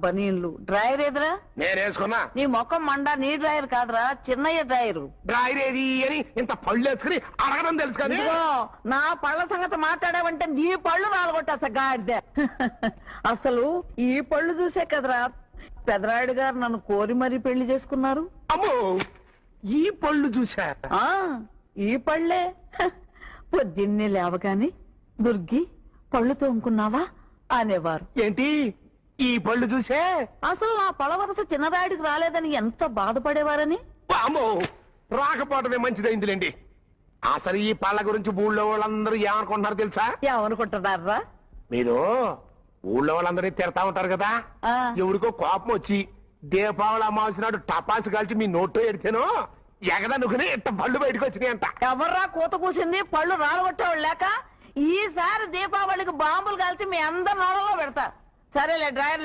బనీన్లు driver ఎదురా నేనేసుకున్నా. నీ మొఖం మండ నీ డ్రైవర్ కాదురా చిన్నయ్య డ్రైవరు. డ్రైవర్ ఏది అని ఇంత పళ్ళు వేసుకుని అడగడం తెలుసు కానీ ఇదిగో నా పళ్ళ సంగతి మాట్లాడావంటే నీ పళ్ళు రాలగొట్టా గాడిదే. అసలు ఈ పళ్ళు చూసే కదరా పెదరాయుడు గారు నన్ను కోరి మరీ పెళ్లి చేసుకున్నారు. అమ్మో ఈ పళ్ళు చూసా. ఆ ఈ పళ్ళే. పొద్దున్నే లేవగాని దుర్గి పళ్ళు తోముకున్నావా అనేవారు. ఏంటి ఈ పళ్ళు చూసే? అసలు నా పళ్ళ వరస చిన్నరాయుడికి రాలేదని ఎంత బాధపడేవారని. అమ్మో రాకపోవడమే మంచిదైందిలేండి. అసలు ఈ పళ్ళ గురించి ఊళ్ళో వాళ్ళందరూ ఏమనుకుంటున్నారు తెలుసా? ఏమనుకుంటున్నారా? మీరు ఊళ్ళో వాళ్ళందరినీ తిడతా ఉంటారు కదా, ఆ. ఎవరికో కోపం వచ్చి దీపావళి అమావాస్య నాడు టపాసు కాల్చి మీ నోట్లో ఎడితేనో ఎగదనుకుని ఇట్ట పళ్ళు బయటకు వచ్చినాయి అంట. ఎవర్రా కూత కూసింది పళ్ళు రాలగొట్టేవాళ్ళు లేక? ఈసారి దీపావళికి బాంబులు కాల్చి మీ అందరి నోళ్ళలో పెడతా. సరేలే డ్రైవర్